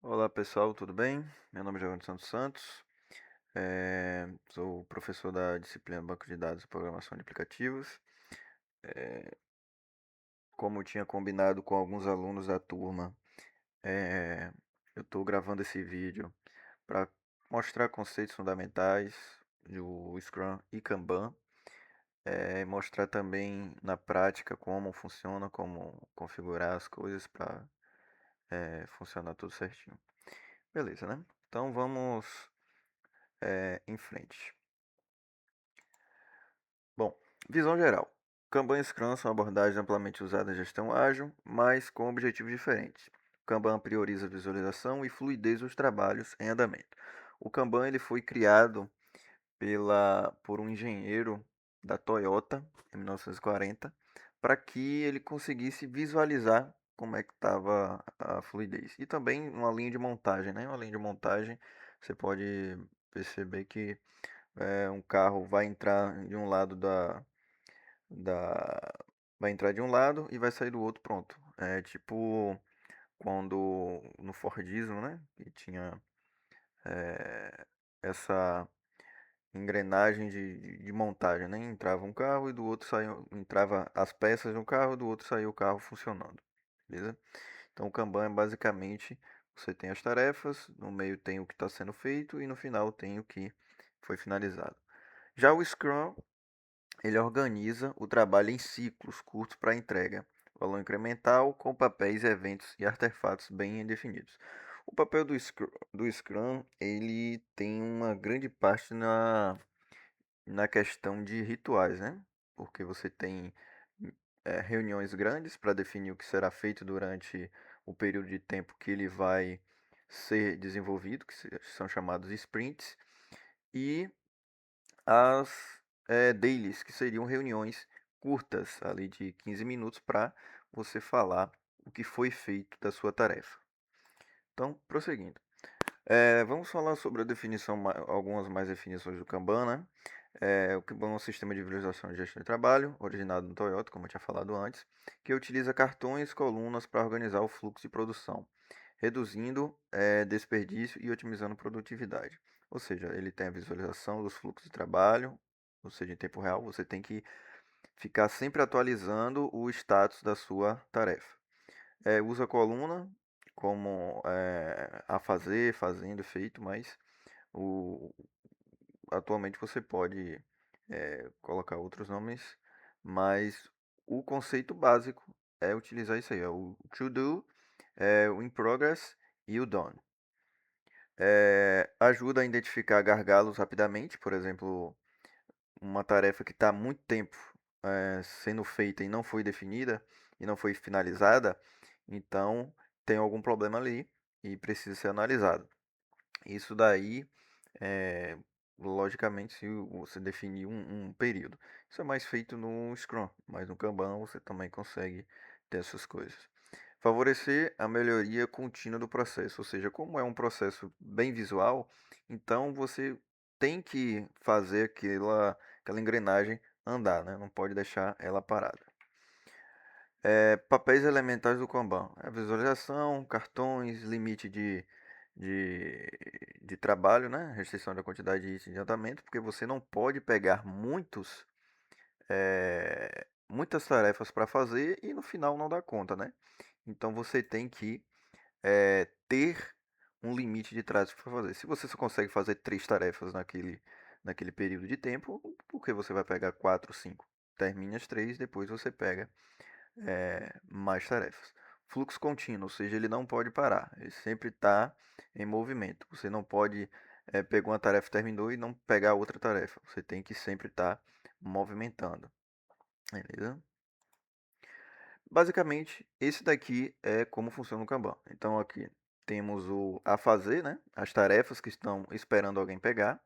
Olá pessoal, tudo bem? Meu nome é Giovanni Santos Santos, sou professor da disciplina Banco de Dados e Programação de Aplicativos. Como eu tinha combinado com alguns alunos da turma, eh, eu estou gravando esse vídeo para mostrar conceitos fundamentais do Scrum e Kanban, mostrar também na prática como funciona, como configurar as coisas para funcionar tudo certinho. Beleza, né? Então vamos em frente. Bom, visão geral. Kanban e Scrum são abordagens amplamente usadas em gestão ágil, mas com objetivos diferentes. O Kanban prioriza a visualização e fluidez dos trabalhos em andamento. O Kanban ele foi criado por um engenheiro da Toyota em 1940 para que ele conseguisse visualizar como é que estava a fluidez. E também uma linha de montagem, né? Uma linha de montagem, você pode perceber que um carro vai entrar de um lado da vai entrar de um lado e vai sair do outro, pronto. É tipo quando no Fordismo, né, que tinha essa engrenagem de montagem, né? Entrava um carro e do outro saiu, entrava as peças de um carro e do outro saiu o carro funcionando, beleza? Então o Kanban é basicamente você tem as tarefas, no meio tem o que está sendo feito e no final tem o que foi finalizado. Já o Scrum ele organiza o trabalho em ciclos curtos para entrega, valor incremental, com papéis, eventos e artefatos bem definidos. O papel do Scrum ele tem uma grande parte na questão de rituais, né? Porque você tem reuniões grandes para definir o que será feito durante o período de tempo que ele vai ser desenvolvido, são chamados sprints, e as dailies, que seriam reuniões curtas, ali de 15 minutos, para você falar o que foi feito da sua tarefa. Então, prosseguindo. Vamos falar sobre a definição, algumas mais definições do Kanban, né? O Kanban é um sistema de visualização e gestão de trabalho, originado no Toyota, como eu tinha falado antes, que utiliza cartões e colunas para organizar o fluxo de produção, reduzindo desperdício e otimizando produtividade. Ou seja, ele tem a visualização dos fluxos de trabalho, ou seja, em tempo real, você tem que ficar sempre atualizando o status da sua tarefa. Usa a coluna como a fazer, fazendo, feito, mas o, atualmente você pode colocar outros nomes, mas o conceito básico é utilizar isso aí, é o to do, o in progress e o done. Ajuda a identificar gargalos rapidamente, por exemplo, uma tarefa que está há muito tempo sendo feita e não foi definida e não foi finalizada, então tem algum problema ali e precisa ser analisado. Isso daí, é, logicamente, se você definir um período. Isso é mais feito no Scrum, mas no Kanban você também consegue ter essas coisas. Favorecer a melhoria contínua do processo, ou seja, como é um processo bem visual, então você tem que fazer aquela engrenagem andar, né? Não pode deixar ela parada. Papéis elementares do Kanban. A visualização, cartões, limite de, de trabalho, né? Restrição da quantidade de itens de andamento, porque você não pode pegar muitas tarefas para fazer e no final não dá conta, né? Então você tem que ter um limite de tarefas para fazer. Se você só consegue fazer 3 tarefas naquele período de tempo, por que você vai pegar 4, 5? Termine as 3, depois você pega mais tarefas. Fluxo contínuo, ou seja, ele não pode parar, ele sempre está em movimento. Você não pode pegar uma tarefa, terminou e não pegar outra tarefa. Você tem que sempre estar movimentando, beleza? Basicamente, esse daqui é como funciona o Kanban. Então aqui temos o a fazer, né? As tarefas que estão esperando alguém pegar.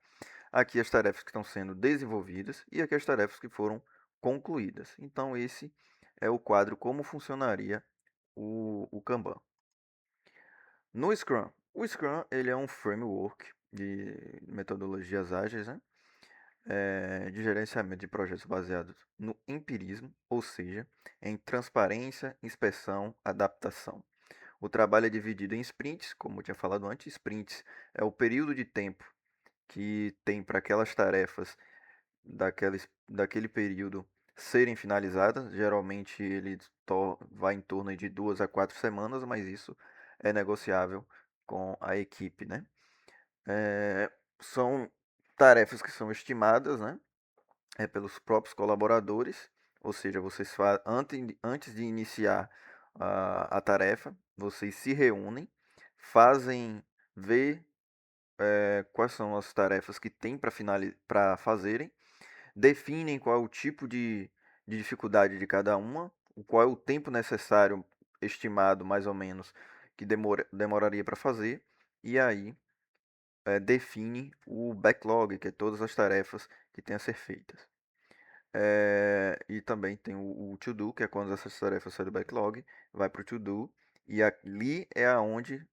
Aqui as tarefas que estão sendo desenvolvidas e aqui as tarefas que foram concluídas. Então esse é o quadro como funcionaria o Kanban. No Scrum, o Scrum ele é um framework de metodologias ágeis, né? De gerenciamento de projetos baseados no empirismo, ou seja, em transparência, inspeção, adaptação. O trabalho é dividido em sprints, como eu tinha falado antes. Sprints é o período de tempo que tem para aquelas tarefas daquele período serem finalizadas. Geralmente ele vai em torno de 2 a 4 semanas, mas isso é negociável com a equipe, né? É, são tarefas que são estimadas, né? Pelos próprios colaboradores, ou seja, antes de iniciar a tarefa, vocês se reúnem, fazem ver quais são as tarefas que tem para fazerem, definem qual é o tipo de dificuldade de cada uma, qual é o tempo necessário estimado, mais ou menos, que demoraria para fazer, e aí define o backlog, que é todas as tarefas que têm a ser feitas. E também tem o to do, que é quando essas tarefas saem do backlog, vai para o to do, e ali é aonde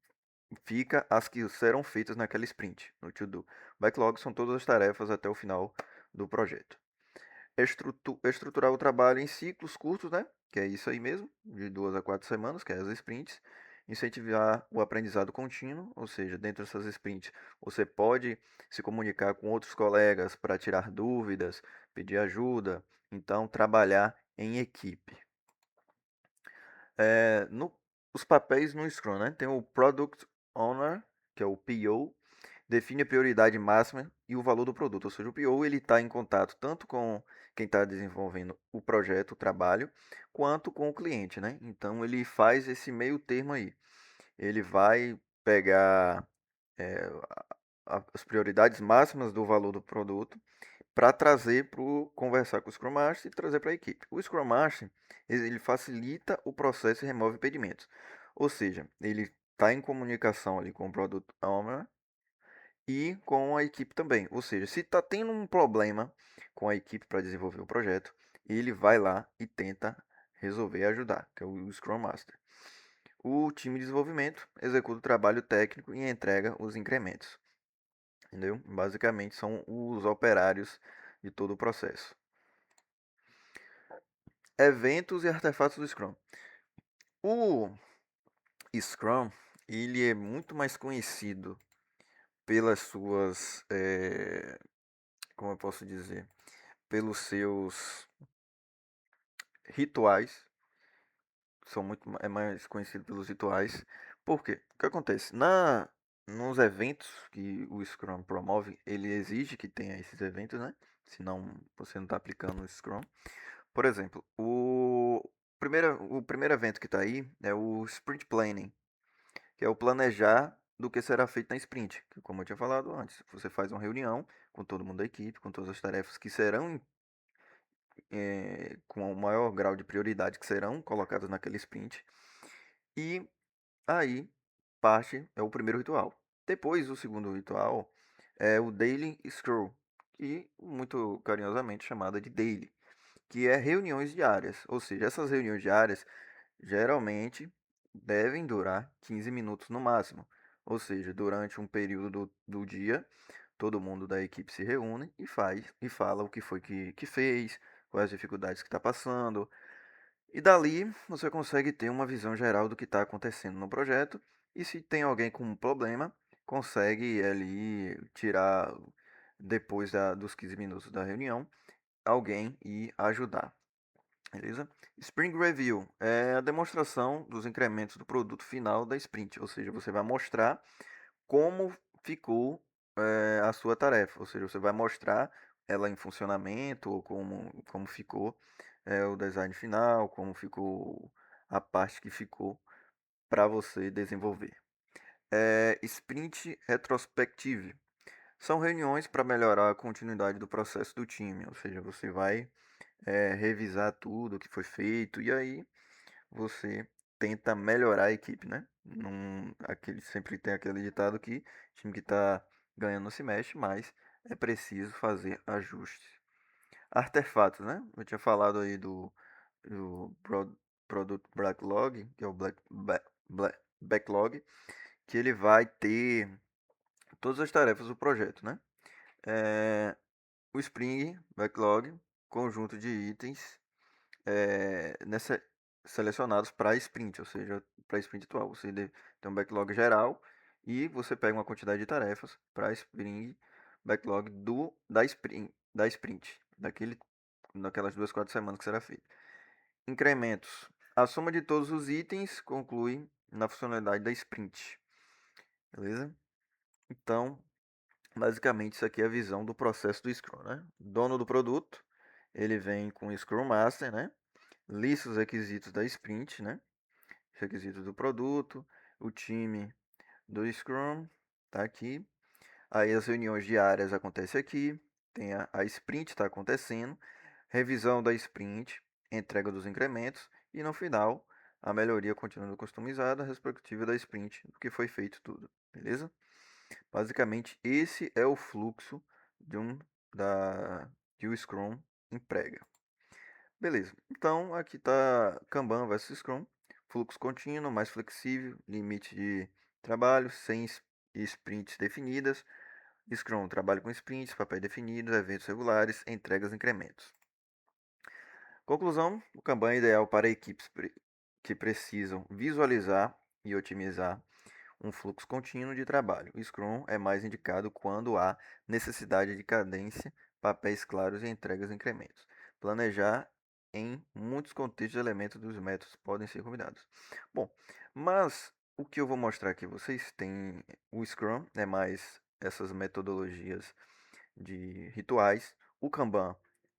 fica as que serão feitas naquela sprint, no to do. Backlog são todas as tarefas até o final do projeto. Estruturar o trabalho em ciclos curtos, né? Que é isso aí mesmo, de 2 a 4 semanas, que é as sprints. Incentivar o aprendizado contínuo, ou seja, dentro dessas sprints, você pode se comunicar com outros colegas para tirar dúvidas, pedir ajuda, então trabalhar em equipe. É, no, os papéis no Scrum, né? Tem o Product Owner, que é o PO, define a prioridade máxima e o valor do produto. Ou seja, o PO ele está em contato tanto com quem está desenvolvendo o projeto, o trabalho, quanto com o cliente, né? Então ele faz esse meio termo aí. Ele vai pegar é, as prioridades máximas do valor do produto para trazer para conversar com o Scrum Master e trazer para a equipe. O Scrum Master ele facilita o processo e remove impedimentos. Ou seja, ele está em comunicação ali com o Product Owner e com a equipe também. Ou seja, se está tendo um problema com a equipe para desenvolver o projeto, ele vai lá e tenta resolver e ajudar, que é o Scrum Master. O time de desenvolvimento executa o trabalho técnico e entrega os incrementos. Entendeu? Basicamente são os operários de todo o processo. Eventos e artefatos do Scrum. O Scrum ele é muito mais conhecido pelas suas, como eu posso dizer, pelos seus rituais. É mais conhecido pelos rituais. Por quê? O que acontece? Nos eventos que o Scrum promove, ele exige que tenha esses eventos, né? Senão você não está aplicando o Scrum. Por exemplo, o primeiro evento que está aí é o Sprint Planning, que é o planejar do que será feito na sprint. Que, como eu tinha falado antes, você faz uma reunião com todo mundo da equipe, com todas as tarefas que serão com o maior grau de prioridade que serão colocadas naquele sprint. E aí parte é o primeiro ritual. Depois, o segundo ritual é o Daily Scroll, que muito carinhosamente chamada de Daily, que é reuniões diárias. Ou seja, essas reuniões diárias geralmente devem durar 15 minutos no máximo. Ou seja, durante um período do dia, todo mundo da equipe se reúne e fala o que foi que fez, quais as dificuldades que está passando, e dali você consegue ter uma visão geral do que está acontecendo no projeto. E se tem alguém com um problema, consegue ali tirar, depois dos 15 minutos da reunião, alguém e ajudar. Beleza? Spring Review é a demonstração dos incrementos do produto final da sprint. Ou seja, você vai mostrar como ficou a sua tarefa. Ou seja, você vai mostrar ela em funcionamento, ou como ficou o design final, como ficou a parte que ficou para você desenvolver. Sprint Retrospective. São reuniões para melhorar a continuidade do processo do time. Ou seja, você vai revisar tudo que foi feito e aí você tenta melhorar a equipe, né? Sempre tem aquele ditado que o time que está ganhando não se mexe, mas é preciso fazer ajustes. Artefatos, né? Eu tinha falado aí do Product Backlog, que é o Backlog, que ele vai ter todas as tarefas do projeto, né? É, o Spring Backlog, conjunto de itens selecionados para sprint, ou seja, para sprint atual. Você tem um backlog geral e você pega uma quantidade de tarefas para sprint backlog da sprint, daquelas 2, 4 semanas que será feito. Incrementos. A soma de todos os itens conclui na funcionalidade da sprint. Beleza? Então, basicamente isso aqui é a visão do processo do Scrum, né? Dono do produto, ele vem com o Scrum Master, né? Lista os requisitos da sprint, né? Os requisitos do produto, o time do Scrum, tá aqui. Aí as reuniões diárias acontecem aqui, tem a sprint está acontecendo, revisão da sprint, entrega dos incrementos e no final a melhoria continua customizada, respectiva da sprint, do que foi feito tudo, beleza? Basicamente esse é o fluxo de que o Scrum emprega. Beleza, então aqui está Kanban versus Scrum, fluxo contínuo, mais flexível, limite de trabalho, sem sprints definidas. Scrum trabalha com sprints, papéis definidos, eventos regulares, entregas e incrementos. Conclusão, o Kanban é ideal para equipes que precisam visualizar e otimizar um fluxo contínuo de trabalho. O Scrum é mais indicado quando há necessidade de cadência, papéis claros e entregas e incrementos. Planejar em muitos contextos elementos dos métodos podem ser combinados. Bom, mas o que eu vou mostrar aqui, vocês têm o Scrum, é mais essas metodologias de rituais. O Kanban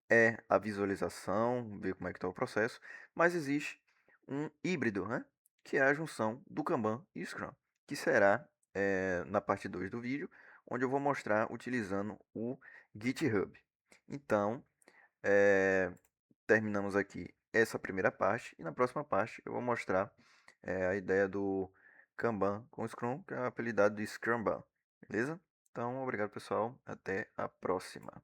é a visualização, ver como é que está o processo, mas existe um híbrido, né? Que é a junção do Kanban e Scrum, que será na parte 2 do vídeo, onde eu vou mostrar utilizando o GitHub. Então, é, terminamos aqui essa primeira parte, e na próxima parte eu vou mostrar a ideia do Kanban com o Scrum, que é o apelidado de Scrumban, beleza? Então, obrigado pessoal, até a próxima.